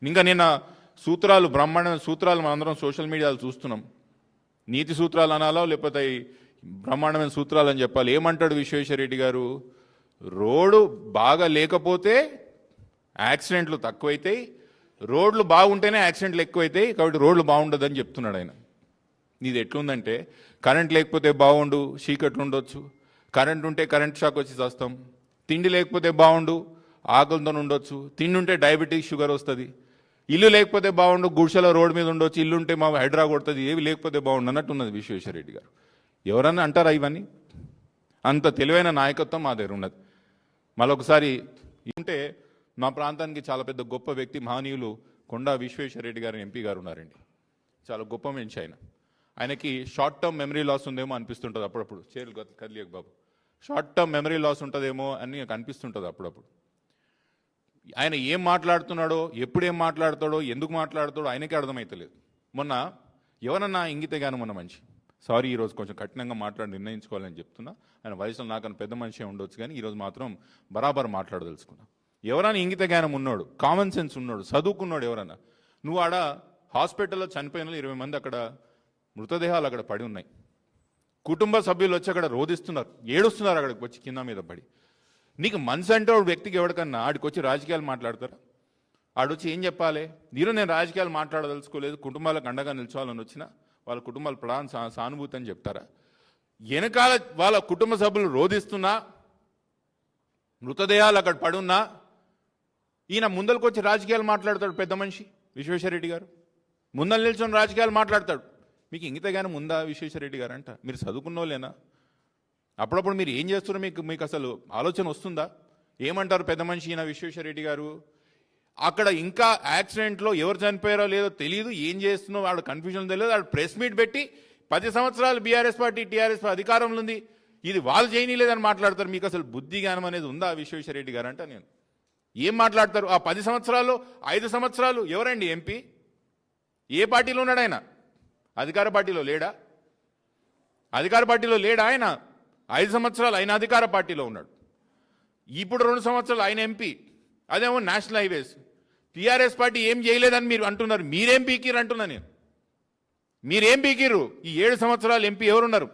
ఇంకా నిన్న సూత్రాలు బ్రహ్మాండమైన సూత్రాలు మనందరం సోషల్ మీడియాలో చూస్తున్నాం. నీతి సూత్రాలు అనాలో లేకపోతే బ్రహ్మాండమైన సూత్రాలు అని చెప్పాలి. ఏమంటాడు విశ్వేశ్వరరెడ్డి గారు? రోడ్డు బాగా లేకపోతే యాక్సిడెంట్లు తక్కువైతాయి, రోడ్లు బాగుంటేనే యాక్సిడెంట్లు ఎక్కువైతాయి, కాబట్టి రోడ్లు బాగుండదని చెప్తున్నాడు ఆయన. ఇది ఎట్లుందంటే కరెంట్ లేకపోతే బాగుండు, చీకట్లు ఉండొచ్చు, కరెంట్ ఉంటే కరెంట్ షాక్ వచ్చి వస్తాం, తిండి లేకపోతే బాగుండు, ఆకలితో ఉండొచ్చు, తిండి ఉంటే డయాబెటీస్ షుగర్ వస్తుంది, ఇల్లు లేకపోతే బాగుండు, గుడిసెల రోడ్డు మీద ఉండొచ్చు, ఇల్లు ఉంటే మా హైడ్రా కొడుతుంది, ఏవి లేకపోతే బాగుండు అన్నట్టున్నది విశ్వేశ్వరరెడ్డి గారు. ఎవరన్నా అంటారా ఇవన్నీ? అంత తెలివైన నాయకత్వం మా దగ్గర ఉన్నది. మరొకసారి ఉంటే మా ప్రాంతానికి చాలా పెద్ద గొప్ప వ్యక్తి మహనీయులు కొండా విశ్వేశ్వరరెడ్డి గారు ఎంపీ గారు ఉన్నారండి. చాలా గొప్ప మనిషి ఆయన. ఆయనకి షార్ట్ టర్మ్ మెమరీ లాస్ ఉందేమో అనిపిస్తుంటుంది అప్పుడప్పుడు. చేరు కదిలేక బాబు, షార్ట్ టర్మ్ మెమరీ లాస్ ఉంటుందేమో అని నాకు అనిపిస్తుంటుంది అప్పుడప్పుడు. ఆయన ఏం మాట్లాడుతున్నాడో, ఎప్పుడేం మాట్లాడతాడో, ఎందుకు మాట్లాడతాడో ఆయనకే అర్థమవుతలేదు. మొన్న ఎవరన్నా ఇంగితే మొన్న మనిషి, సారీ ఈరోజు కొంచెం కఠినంగా మాట్లాడి నిర్ణయించుకోవాలని చెప్తున్నా. ఆయన వయసులో నాకన్నా పెద్ద మనిషి ఉండొచ్చు, కానీ ఈరోజు మాత్రం బరాబర్ మాట్లాడదలుచుకున్నా. ఎవరైనా ఇంగిత జ్ఞానం ఉన్నాడు, కామన్ సెన్స్ ఉన్నాడు, చదువుకున్నాడు ఎవరన్నా, నువ్వు ఆడ హాస్పిటల్లో చనిపోయిన 20 మంది అక్కడ మృతదేహాలు అక్కడ పడి ఉన్నాయి, కుటుంబ సభ్యులు వచ్చి అక్కడ రోధిస్తున్నారు, ఏడుస్తున్నారు అక్కడికి వచ్చి కింద మీద పడి. నీకు మనసు అంటే వ్యక్తికి ఎవరికన్నా ఆడికి వచ్చి రాజకీయాలు మాట్లాడతారా? ఆడొచ్చి ఏం చెప్పాలి? నేను రాజకీయాలు మాట్లాడదలుచుకోలేదు, కుటుంబాలకు అండగా నిల్చోవాలని వచ్చిన వాళ్ళ కుటుంబాల ప్రధాన సానుభూతి అని చెప్తారా? వెనకాల వాళ్ళ కుటుంబ సభ్యులు రోధిస్తున్నా, మృతదేహాలు అక్కడ పడున్నా ఈయన ముందరికి వచ్చి రాజకీయాలు మాట్లాడతాడు. పెద్ద మనిషి విశ్వేశ్వరరెడ్డి గారు ముందలు నిల్చొని రాజకీయాలు మాట్లాడతాడు. మీకు ఇంగితగానే ఉందా విశ్వేశ్వరరెడ్డి గారు అంట? మీరు చదువుకున్నోళ్ళేనా? అప్పుడప్పుడు మీరు ఏం చేస్తున్నారో మీకు అసలు ఆలోచన వస్తుందా? ఏమంటారు పెద్ద మనిషి ఈయన విశ్వేశ్వరరెడ్డి గారు? అక్కడ ఇంకా యాక్సిడెంట్లో ఎవరు చనిపోయారో లేదో తెలియదు, ఏం చేస్తున్నారో వాడు కన్ఫ్యూజన్ తెలియదు. వాడు ప్రెస్ మీట్ పెట్టి 10 సంవత్సరాలు బీఆర్ఎస్ పార్టీ టీఆర్ఎస్ అధికారంలో ఉంది, ఇది వాళ్ళు చేయనీలేదని మాట్లాడతారు. మీకు అసలు బుద్ధి జ్ఞానం అనేది ఉందా విశ్వేశ్వరరెడ్డి గారు అంట? నేను ఏం మాట్లాడతారు? ఆ 10 సంవత్సరాలు 5 సంవత్సరాలు ఎవరండి ఎంపీ? ఏ పార్టీలో ఉన్నాడు ఆయన? అధికార పార్టీలో లేడా? అధికార పార్టీలో లేడా ఆయన? 5 సంవత్సరాలు ఆయన అధికార పార్టీలో ఉన్నాడు. ఇప్పుడు 2 సంవత్సరాలు ఆయన ఎంపీ, అదేమో నేషనల్ హైవేస్. టీఆర్ఎస్ పార్టీ ఏం చేయలేదని మీరు అంటున్నారు. మీరేం పీకిరు అంటున్నా నేను. మీరేం పీకిరు? ఈ 7 సంవత్సరాలు ఎంపీ ఎవరున్నారు?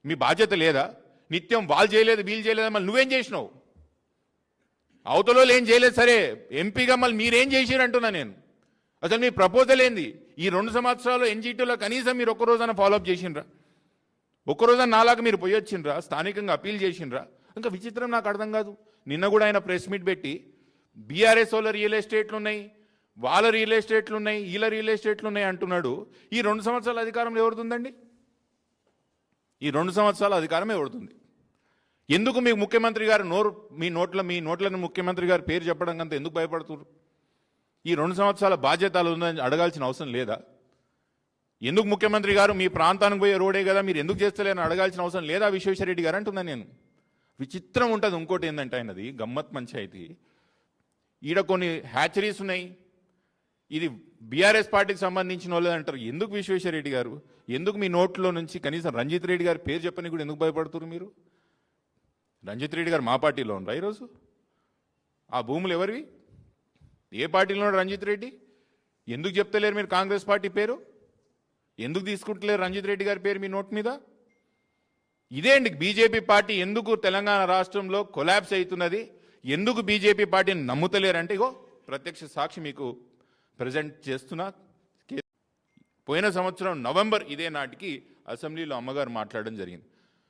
మీ బాధ్యత లేదా? నిత్యం వాళ్ళు చేయలేదు వీళ్ళు చేయలేదు, మళ్ళీ నువ్వేం చేసినావు? అవతలో ఏం చేయలేదు సరే, ఎంపీగా మళ్ళీ మీరేం చేసిరు అంటున్నా నేను. అసలు మీ ప్రపోజల్ ఏంది? ఈ 2 సంవత్సరాలు ఎన్జీటీలో కనీసం మీరు ఒక్కరోజైనా ఫాలోఅప్ చేసిండ్రా? ఒక్కరోజైనా నాలాగా మీరు పోయి వచ్చిండ్రా? స్థానికంగా అప్పీల్ చేసిండ్రా? ఇంకా విచిత్రం నాకు అర్థం కాదు. నిన్న కూడా ఆయన ప్రెస్ మీట్ పెట్టి బీఆర్ఎస్ వాళ్ళ రియల్ ఎస్టేట్లు ఉన్నాయి, వాళ్ళ రియల్ ఎస్టేట్లు ఉన్నాయి, వీళ్ళ రియల్ ఎస్టేట్లు ఉన్నాయి అంటున్నాడు. ఈ 2 సంవత్సరాల అధికారం ఎవరుతుందండి? ఈ 2 సంవత్సరాల అధికారం ఎవరుతుంది? ఎందుకు మీకు ముఖ్యమంత్రి గారు మీ నోట్లను ముఖ్యమంత్రి గారి పేరు చెప్పడం కంటే ఎందుకు భయపడుతున్నారు? ఈ 2 సంవత్సరాల బాధ్యతలు ఉందని అడగాల్సిన అవసరం లేదా? ఎందుకు ముఖ్యమంత్రి గారు మీ ప్రాంతానికి పోయే రోడే కదా, మీరు ఎందుకు చేస్తలేరని అడగాల్సిన అవసరం లేదా విశ్వేశ్వరరెడ్డి గారు అంటున్నాను నేను. విచిత్రం ఉంటుంది. ఇంకోటి ఏంటంటే ఆయనది గమ్మత్ పంచాయతీ. ఈడ కొన్ని హ్యాచరీస్ ఉన్నాయి, ఇది బీఆర్ఎస్ పార్టీకి సంబంధించిన వాళ్ళు అంటారు. ఎందుకు విశ్వేశ్వరరెడ్డి గారు? ఎందుకు మీ నోట్లో నుంచి కనీసం రంజిత్ రెడ్డి గారి పేరు చెప్పని కూడా ఎందుకు భయపడుతున్నారు మీరు? రంజిత్ రెడ్డి గారు మా పార్టీలో ఉన్నారా ఈరోజు? ఆ భూములు ఎవరివి? ఏ పార్టీలో ఉన్నాడు రంజిత్ రెడ్డి? ఎందుకు చెప్తలేరు మీరు కాంగ్రెస్ పార్టీ పేరు? ఎందుకు తీసుకుంటలేరు రంజిత్ రెడ్డి గారి పేరు మీ నోట్ మీద? ఇదే అండి బీజేపీ పార్టీ ఎందుకు తెలంగాణ రాష్ట్రంలో కొలాప్స్ అవుతున్నది, ఎందుకు బీజేపీ పార్టీని నమ్ముతలేరంటే ఇగో ప్రత్యక్ష సాక్షి మీకు ప్రజెంట్ చేస్తున్నా. పోయిన సంవత్సరం నవంబర్ ఇదే నాటికి అసెంబ్లీలో అమ్మగారు మాట్లాడడం జరిగింది.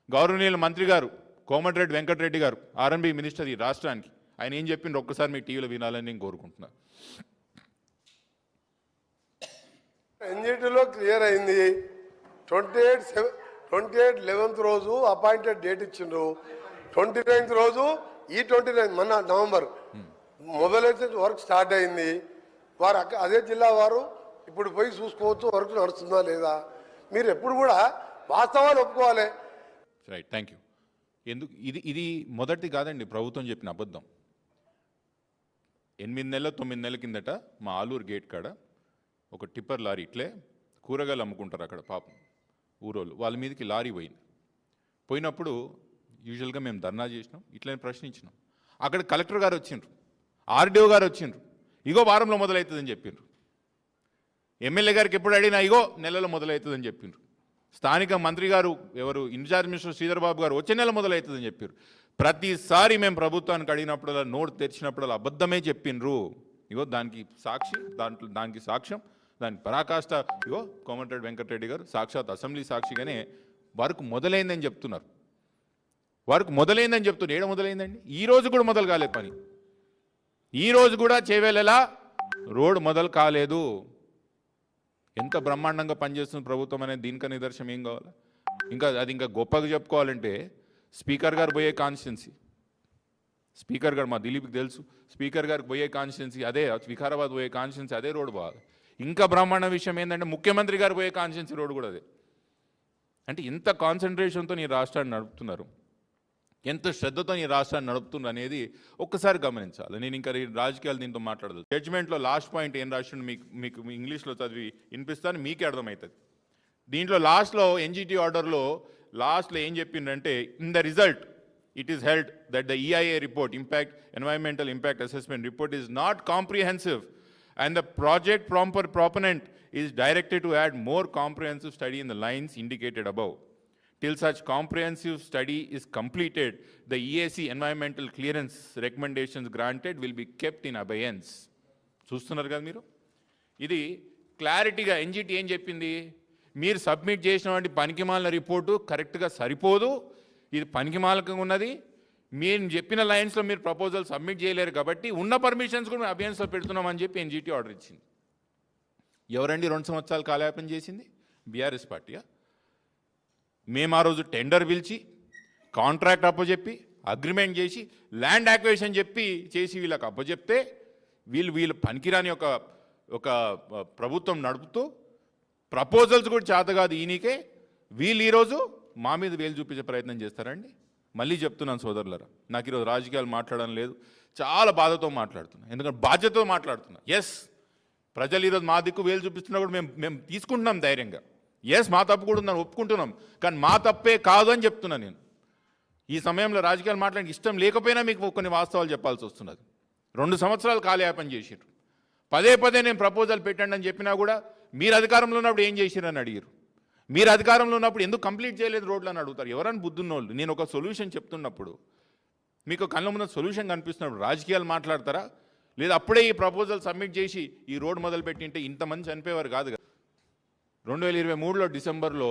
గౌరవనీయుల మంత్రి గారు కోమటిరెడ్డి వెంకటరెడ్డి గారు ఆర్ఎండ్బి మినిస్టర్ ఈ రాష్ట్రానికి, ఆయన ఏం చెప్పిండ్రు ఒక్కసారి మీ టీవీలో వినాలని నేను కోరుకుంటున్నాను. ఎన్జిటిలో క్లియర్ అయింది. 28/11 రోజు అపాయింటెడ్ డేట్ ఇచ్చిండ్రు. 29th రోజు ఈ 29 మొన్న నవంబర్ మొబైలైజేషన్ వర్క్ స్టార్ట్ అయింది. వారు అదే జిల్లా వారు ఇప్పుడు పోయి చూసుకోవచ్చు వర్క్ నడుస్తుందా లేదా. మీరు ఎప్పుడు కూడా వాస్తవాలు ఒప్పుకోవాలి. Right, thank you. ఎందుకు ఇది మొదటి కాదండి ప్రభుత్వం చెప్పిన అబద్ధం. 8 నెలల 9 నెలల కిందట మా ఆలూరు గేట్ కాడ ఒక టిప్పర్ లారీ ఇట్లే కూరగాయలు అమ్ముకుంటారు అక్కడ పాపం ఊరోళ్ళు, వాళ్ళ మీదకి లారీ పోయినప్పుడు యూజువల్గా మేము ధర్నా చేసినాం, ఇట్లనే ప్రశ్నించినాం. అక్కడ కలెక్టర్ గారు వచ్చిండ్రు, ఆర్డీఓ గారు వచ్చిండ్రు. ఇగో వారంలో మొదలవుతుందని చెప్పిండ్రు. ఎమ్మెల్యే గారికి ఎప్పుడు అడిగినా ఇగో నెలలో మొదలవుతుందని చెప్పిండ్రు. స్థానిక మంత్రి గారు ఎవరు ఇన్ఛార్జ్ మినిస్టర్ శ్రీధర్ బాబు గారు వచ్చే నెల మొదలవుతుందని చెప్పారు. ప్రతిసారి మేము ప్రభుత్వానికి అడిగినప్పుడల్లా నోటు తెరిచినప్పుడల్లా అబద్ధమే చెప్పిండ్రు. ఇగో దానికి సాక్షి, దానికి సాక్ష్యం, దానికి పరాకాష్ట ఇగో కోమటిరెడ్డి వెంకటరెడ్డి గారు సాక్షాత్ అసెంబ్లీ సాక్షిగానే వర్క్ మొదలైందని చెప్తున్నారు. వర్క్ మొదలైందని చెప్తున్నారు. ఏడ మొదలైందండి? ఈ రోజు కూడా మొదలు కాలేదు పని. ఈ రోజు కూడా చేవేళలా రోడ్ మొదలు కాలేదు. ఎంత బ్రహ్మాండంగా పనిచేస్తుంది ప్రభుత్వం అనేది దీనికన్నా నిదర్శనం ఏం కావాలి? ఇంకా గొప్పగా చెప్పుకోవాలంటే స్పీకర్ గారు పోయే కాన్స్టిట్యున్సీ, స్పీకర్ గారు మా దిలీప్కి తెలుసు, స్పీకర్ గారికి పోయే కాన్స్టిట్యున్సీ అదే, వికారాబాద్ పోయే కాన్స్టిట్యున్సీ అదే రోడ్డు బాగా. ఇంకా బ్రహ్మాండ విషయం ఏంటంటే ముఖ్యమంత్రి గారు పోయే కాన్స్టిట్యున్సీ రోడ్డు కూడా అదే. అంటే ఎంత కాన్సన్ట్రేషన్తో ఈ రాష్ట్రాన్ని నడుపుతున్నారు, ఎంత శ్రద్ధతో ఈ రాష్ట్రాన్ని నడుపుతున్నారు అనేది ఒక్కసారి గమనించాలి. నేను ఇంకా రాజకీయాలు దీంతో మాట్లాడదు. జడ్జిమెంట్లో లాస్ట్ పాయింట్ ఏం రాసిండు మీకు ఇంగ్లీష్లో చదివి వినిపిస్తాను, మీకే అర్థమవుతుంది. దీంట్లో లాస్ట్లో ఎన్జిటి ఆర్డర్లో లాస్ట్లో ఏం చెప్పిందంటే, in the result it is held that the EIA report, environmental impact assessment report, is not comprehensive and the project proponent is directed to add more comprehensive study in the lines indicated above. Till such comprehensive study is completed, the EAC environmental clearance recommendations granted will be kept in abeyance. చూస్తున్నారు కదా మీరు? ఇది క్లారిటీగా NGT ఏం చెప్పింది, మీరు submit చేసినటువంటి పనికిమాలిన రిపోర్టు కరెక్ట్గా సరిపోదు, ఇది పనికిమాలకంగా ఉన్నది, మీరు చెప్పిన లైన్స్లో మీరు ప్రపోజల్ సబ్మిట్ చేయలేరు కాబట్టి ఉన్న పర్మిషన్స్ కూడా అభ్యన్స్లో పెడుతున్నామని చెప్పి ఎన్జిటి ఆర్డర్ ఇచ్చింది. ఎవరండి 2 సంవత్సరాలు కాలయాపన చేసింది? బీఆర్ఎస్ పార్టీయా? మేము ఆ రోజు టెండర్ పిలిచి కాంట్రాక్ట్ అప్పచెప్పి అగ్రిమెంట్ చేసి ల్యాండ్ యాక్వేషన్ చేసి వీళ్ళకి అప్పచెప్తే వీళ్ళు పనికిరాని ఒక ప్రభుత్వం నడుపుతూ ప్రపోజల్స్ కూడా చేత కాదు ఈయనకే, వీళ్ళు ఈరోజు మా మీద వేలు చూపించే ప్రయత్నం చేస్తారండి. మళ్ళీ చెప్తున్నాను సోదరులరా, నాకు ఈరోజు రాజకీయాలు మాట్లాడడం లేదు, చాలా బాధతో మాట్లాడుతున్నా, ఎందుకంటే బాధ్యతతో మాట్లాడుతున్నా. ఎస్, ప్రజలు ఈరోజు మా దిక్కు వేలు చూపిస్తున్నా కూడా మేము తీసుకుంటున్నాం ధైర్యంగా. ఎస్, మా తప్పు కూడా ఉందని ఒప్పుకుంటున్నాం, కానీ మా తప్పే కాదు అని చెప్తున్నా. నేను ఈ సమయంలో రాజకీయాలు మాట్లాడి ఇష్టం లేకపోయినా మీకు కొన్ని వాస్తవాలు చెప్పాల్సి వస్తున్నది. 2 సంవత్సరాలు కాలయాపన చేసిర్రు, పదే నేను ప్రపోజల్ పెట్టండి అని చెప్పినా కూడా మీరు అధికారంలో ఉన్నప్పుడు ఏం చేసిరని అడిగారు. మీరు అధికారంలో ఉన్నప్పుడు ఎందుకు కంప్లీట్ చేయలేదు రోడ్లు అని అడుగుతారు. ఎవరని బుద్ధున్నోళ్ళు? నేను ఒక సొల్యూషన్ చెప్తున్నప్పుడు, మీకు కళ్ళ ముందు సొల్యూషన్ కనిపిస్తున్నప్పుడు రాజకీయాలు మాట్లాడతారా? లేదా అప్పుడే ఈ ప్రపోజల్ సబ్మిట్ చేసి ఈ రోడ్ మొదలుపెట్టింటే ఇంతమంది చనిపోయేవారు కాదు కదా. 2023లో డిసెంబర్లో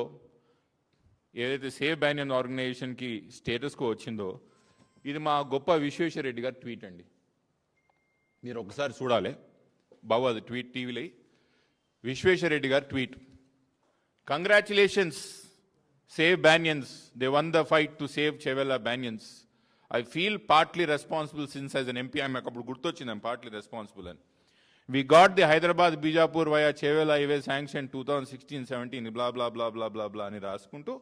ఏదైతే సేవ్ బ్యానియన్ ఆర్గనైజేషన్కి స్టేటస్కో వచ్చిందో, ఇది మా గొప్ప విశ్వేశ్వర రెడ్డి గారి ట్వీట్ అండి. మీరు ఒకసారి చూడాలి బాబు, అది ట్వీట్ టీవీలో విశ్వేశ్వర రెడ్డి గారి tweet. Congratulations, Save Banyans. They won the fight to save Chevella Banyans. I feel partly responsible since as an MP, I'm partly responsible. We got the Hyderabad Bijapur via Chevella highway sanctioned 2016-17, blah, blah, blah, blah, blah, blah, అని రాసుకుంటూ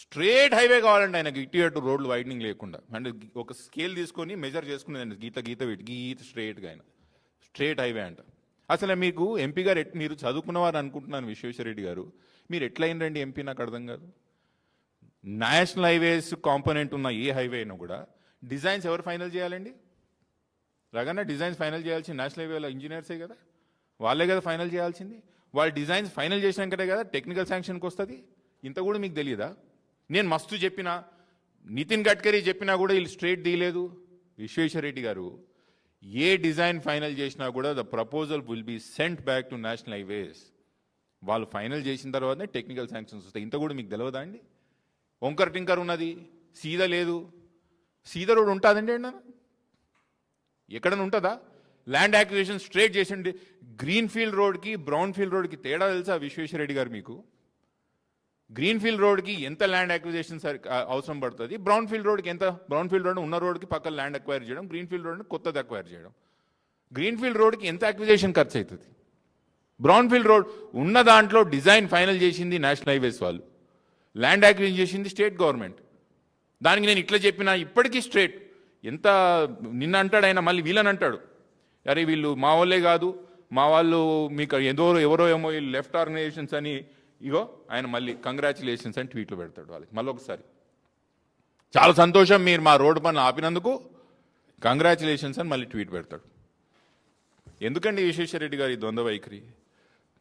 straight highway కావాలండి ఆయనకి, ఇటు రోడ్లు widening లేకుండా. అంటే ఒక scale తీసుకొని మెజర్ చేసుకునేదండి, గీత స్ట్రేట్గా ఆయన స్ట్రేట్ హైవే అంట. అసలు మీకు ఎంపీ గారు మీరు చదువుకున్నవారు అనుకుంటున్నాను విశ్వేశ్వరరెడ్డి గారు, మీరు ఎట్లా అయినండి ఎంపీ? నాకు అర్థం కాదు. నేషనల్ హైవేస్ కాంపోనెంట్ ఉన్న ఏ హైవే అయినా కూడా డిజైన్స్ ఎవరు ఫైనల్ చేయాలండి? రగన్న డిజైన్స్ ఫైనల్ చేయాల్సింది నేషనల్ హైవేలో ఇంజనీర్సే కదా, వాళ్ళే కదా ఫైనల్ చేయాల్సింది. వాళ్ళు డిజైన్స్ ఫైనల్ చేసినాకనే కదా టెక్నికల్ శాంక్షన్కి వస్తుంది. ఇంత కూడా మీకు తెలియదా? నేను మస్తు చెప్పినా, నితిన్ గడ్కరీ చెప్పినా కూడా వీళ్ళు స్ట్రేట్ తీయలేదు. విశ్వేశ్వరరెడ్డి గారు ఏ డిజైన్ ఫైనల్ చేసినా కూడా the proposal will be sent back to national highways. వాళ్ళు ఫైనల్ చేసిన తర్వాతనే టెక్నికల్ శాంక్షన్స్ వస్తాయి. ఇంత కూడా మీకు తెలియదా అండి? వంకర్ టింకర్ ఉన్నది, సీదా లేదు. సీదా రోడ్ ఉంటుందండి అన్న, ఎక్కడైనా ఉంటుందా? ల్యాండ్ యాక్విజిషన్ స్ట్రేట్ చేసిండి. గ్రీన్ ఫీల్డ్ రోడ్కి బ్రౌన్ ఫీల్డ్ రోడ్కి తేడా తెలుసా విశ్వేశ్వరరెడ్డి గారు మీకు? గ్రీన్ ఫీల్డ్ రోడ్కి ఎంత ల్యాండ్ అక్విజిషన్ అవసరం పడుతుంది, బ్రౌన్ ఫీల్డ్ రోడ్కి ఎంత? బ్రౌన్ ఫీల్డ్ రోడ్ ఉన్న రోడ్కి పక్కన ల్యాండ్ అక్వైర్ చేయడం, గ్రీన్ ఫీల్డ్ రోడ్ని కొత్తది అక్వైర్ చేయడం. గ్రీన్ ఫీల్డ్ రోడ్కి ఎంత అక్విజిషన్ ఖర్చు అవుతుంది? బ్రౌన్ ఫీల్డ్ రోడ్ ఉన్న దాంట్లో డిజైన్ ఫైనల్ చేసింది నేషనల్ హైవేస్ వాళ్ళు, ల్యాండ్ అక్విజిషన్ చేసింది స్టేట్ గవర్నమెంట్. దానికి నేను ఇట్లా చెప్పినా ఇప్పటికీ స్ట్రేట్. ఎంత నిన్న అంటాడు ఆయన, మళ్ళీ వీళ్ళని అంటాడు, అరే వీళ్ళు మా వాళ్ళే కాదు, మా వాళ్ళు మీకు ఎవరో ఏమో వీళ్ళు లెఫ్ట్ ఆర్గనైజేషన్స్ అని. ఇగో ఆయన మళ్ళీ కంగ్రాచులేషన్స్ అని ట్వీట్లు పెడతాడు వాళ్ళకి. మళ్ళీ ఒకసారి చాలా సంతోషం మీరు మా రోడ్డు పనులు ఆపినందుకు, కంగ్రాచులేషన్స్ అని మళ్ళీ ట్వీట్ పెడతాడు. ఎందుకండి విశ్వేశ్వరరెడ్డి గారు ఈ ద్వంద్వ వైఖరి?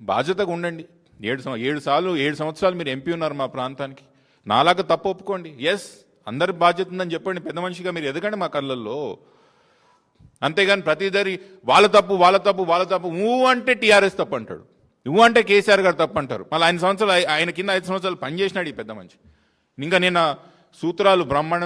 బాధ్యతగా ఉండండి. 7 సంవత్సరాలు మీరు ఎంపీ ఉన్నారు మా ప్రాంతానికి. నాలాగా తప్పు ఒప్పుకోండి. ఎస్, అందరి బాధ్యత ఉందని చెప్పండి. పెద్ద మనిషిగా మీరు ఎదగండి మా కళ్ళల్లో. అంతేగాని ప్రతిదారి వాళ్ళ తప్పు నువ్వు అంటే టీఆర్ఎస్ తప్పు అంటాడు, నువ్వు అంటే కేసీఆర్ గారు తప్పు అంటారు. మళ్ళీ ఆయన కింద 5 సంవత్సరాలు పనిచేసినాడు ఈ పెద్ద మనిషి. ఇంకా నేను సూత్రాలు బ్రహ్మాండ